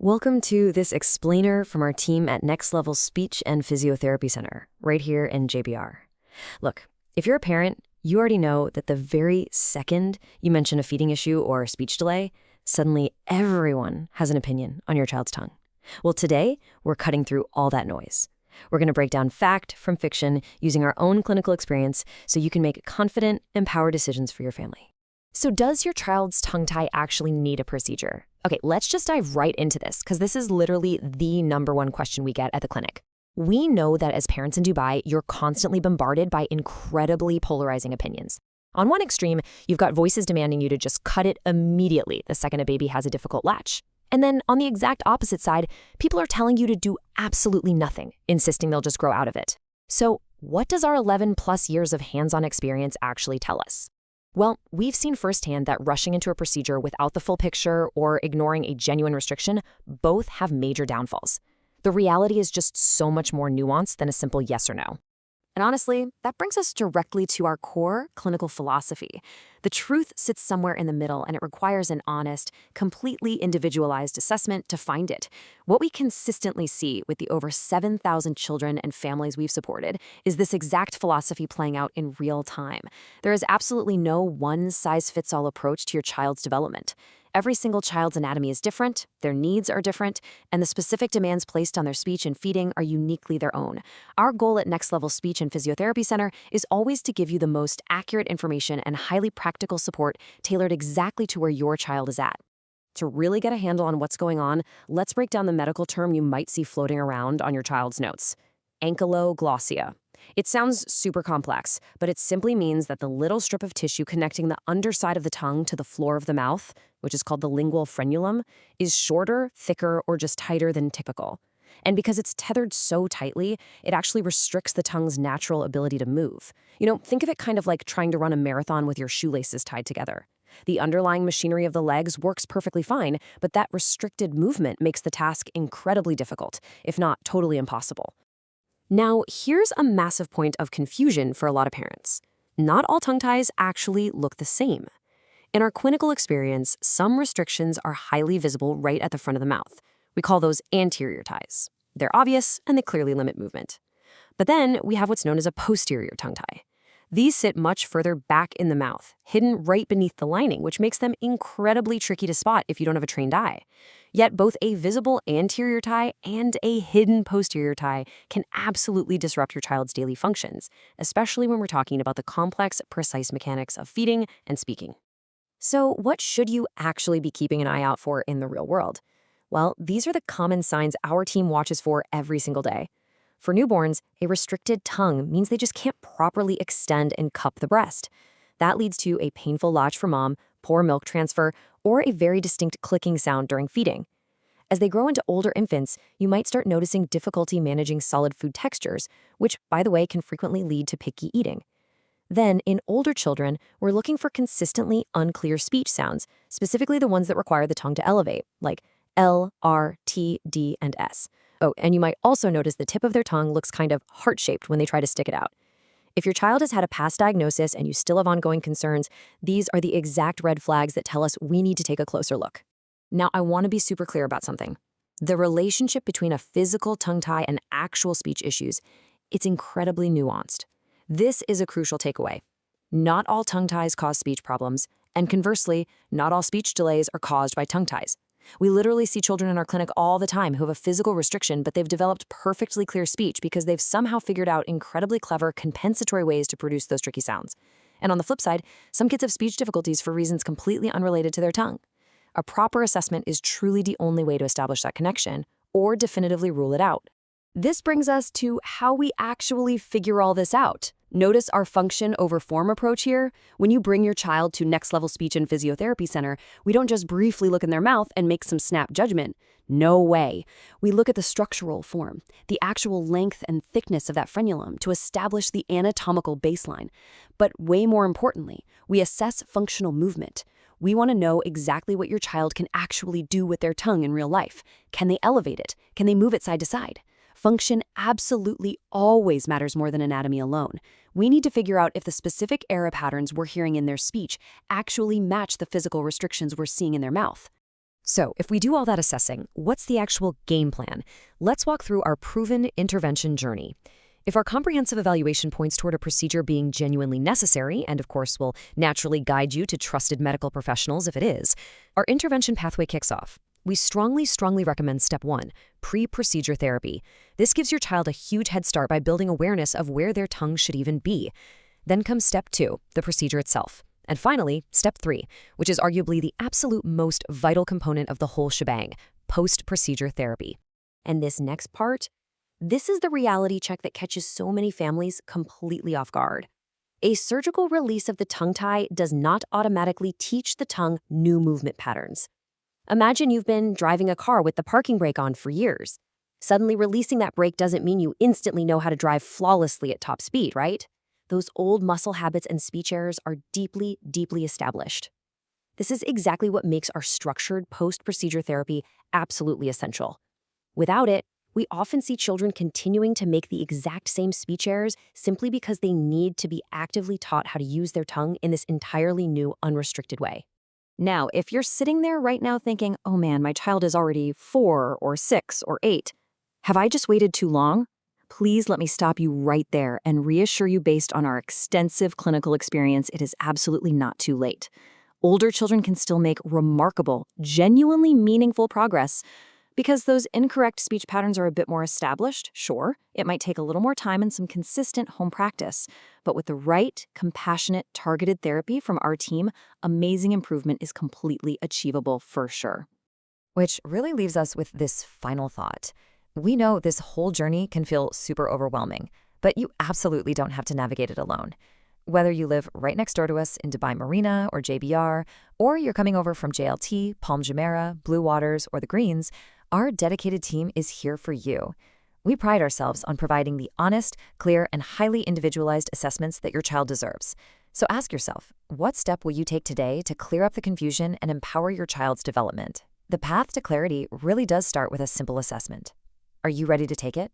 Welcome to this explainer from our team at Next Level Speech and Physiotherapy Center, right here in JBR. Look, if you're a parent, you already know that the very second you mention a feeding issue or a speech delay, suddenly everyone has an opinion on your child's tongue. Well, today, we're cutting through all that noise. We're going to break down fact from fiction using our own clinical experience so you can make confident, empowered decisions for your family. So does your child's tongue tie actually need a procedure? Okay, let's just dive right into this because this is literally the #1 question we get at the clinic. We know that as parents in Dubai, you're constantly bombarded by incredibly polarizing opinions. On one extreme, you've got voices demanding you to just cut it immediately the second a baby has a difficult latch. And then on the exact opposite side, people are telling you to do absolutely nothing, insisting they'll just grow out of it. So what does our 11+ years of hands-on experience actually tell us? Well, we've seen firsthand that rushing into a procedure without the full picture or ignoring a genuine restriction both have major downfalls. The reality is just so much more nuanced than a simple yes or no. And honestly, that brings us directly to our core clinical philosophy. The truth sits somewhere in the middle, and it requires an honest, completely individualized assessment to find it. What we consistently see with the over 7,000 children and families we've supported is this exact philosophy playing out in real time. There is absolutely no one-size-fits-all approach to your child's development. Every single child's anatomy is different, their needs are different, and the specific demands placed on their speech and feeding are uniquely their own. Our goal at Next Level Speech and Physiotherapy Center is always to give you the most accurate information and highly practical support tailored exactly to where your child is at. To really get a handle on what's going on, let's break down the medical term you might see floating around on your child's notes: ankyloglossia. It sounds super complex, but it simply means that the little strip of tissue connecting the underside of the tongue to the floor of the mouth, which is called the lingual frenulum, is shorter, thicker, or just tighter than typical. And because it's tethered so tightly, it actually restricts the tongue's natural ability to move. Think of it kind of like trying to run a marathon with your shoelaces tied together. The underlying machinery of the legs works perfectly fine, but that restricted movement makes the task incredibly difficult, if not totally impossible. Now, here's a massive point of confusion for a lot of parents. Not all tongue ties actually look the same. In our clinical experience, some restrictions are highly visible right at the front of the mouth. We call those anterior ties. They're obvious, and they clearly limit movement. But then we have what's known as a posterior tongue tie. These sit much further back in the mouth, hidden right beneath the lining, which makes them incredibly tricky to spot if you don't have a trained eye. Yet both a visible anterior tie and a hidden posterior tie can absolutely disrupt your child's daily functions, especially when we're talking about the complex, precise mechanics of feeding and speaking. So what should you actually be keeping an eye out for in the real world? Well, these are the common signs our team watches for every single day. For newborns, a restricted tongue means they just can't properly extend and cup the breast. That leads to a painful latch for mom, poor milk transfer, or a very distinct clicking sound during feeding. As they grow into older infants, you might start noticing difficulty managing solid food textures, which, by the way, can frequently lead to picky eating. Then, in older children, we're looking for consistently unclear speech sounds, specifically the ones that require the tongue to elevate, like L, R, T, D, and S. Oh, and you might also notice the tip of their tongue looks kind of heart-shaped when they try to stick it out. If your child has had a past diagnosis and you still have ongoing concerns, these are the exact red flags that tell us we need to take a closer look. Now, I want to be super clear about something. The relationship between a physical tongue tie and actual speech issues, it's incredibly nuanced. This is a crucial takeaway. Not all tongue ties cause speech problems, and conversely, not all speech delays are caused by tongue ties. We literally see children in our clinic all the time who have a physical restriction, but they've developed perfectly clear speech because they've somehow figured out incredibly clever compensatory ways to produce those tricky sounds. And on the flip side, some kids have speech difficulties for reasons completely unrelated to their tongue. A proper assessment is truly the only way to establish that connection or definitively rule it out. This brings us to how we actually figure all this out. Notice our function over form approach here. When you bring your child to Next Level Speech and Physiotherapy Center, we don't just briefly look in their mouth and make some snap judgment. No way. We look at the structural form, the actual length and thickness of that frenulum to establish the anatomical baseline. But way more importantly, we assess functional movement. We want to know exactly what your child can actually do with their tongue in real life. Can they elevate it? Can they move it side to side? Function absolutely always matters more than anatomy alone. We need to figure out if the specific error patterns we're hearing in their speech actually match the physical restrictions we're seeing in their mouth. So, if we do all that assessing, what's the actual game plan? Let's walk through our proven intervention journey. If our comprehensive evaluation points toward a procedure being genuinely necessary, and of course will naturally guide you to trusted medical professionals if it is, our intervention pathway kicks off. We strongly recommend step 1, pre-procedure therapy. This gives your child a huge head start by building awareness of where their tongue should even be. Then comes step 2, the procedure itself. And finally, step 3, which is arguably the absolute most vital component of the whole shebang, post-procedure therapy. And this next part, this is the reality check that catches so many families completely off guard. A surgical release of the tongue tie does not automatically teach the tongue new movement patterns. Imagine you've been driving a car with the parking brake on for years. Suddenly releasing that brake doesn't mean you instantly know how to drive flawlessly at top speed, right? Those old muscle habits and speech errors are deeply established. This is exactly what makes our structured post-procedure therapy absolutely essential. Without it, we often see children continuing to make the exact same speech errors simply because they need to be actively taught how to use their tongue in this entirely new, unrestricted way. Now, if you're sitting there right now thinking, oh man, my child is already 4 or 6 or 8, have I just waited too long? Please let me stop you right there and reassure you based on our extensive clinical experience, it is absolutely not too late. Older children can still make remarkable, genuinely meaningful progress. Because those incorrect speech patterns are a bit more established, sure, it might take a little more time and some consistent home practice. But with the right, compassionate, targeted therapy from our team, amazing improvement is completely achievable for sure. Which really leaves us with this final thought. We know this whole journey can feel super overwhelming, but you absolutely don't have to navigate it alone. Whether you live right next door to us in Dubai Marina or JBR, or you're coming over from JLT, Palm Jumeirah, Bluewaters, or the Greens, our dedicated team is here for you. We pride ourselves on providing the honest, clear, and highly individualized assessments that your child deserves. So ask yourself, what step will you take today to clear up the confusion and empower your child's development? The path to clarity really does start with a simple assessment. Are you ready to take it?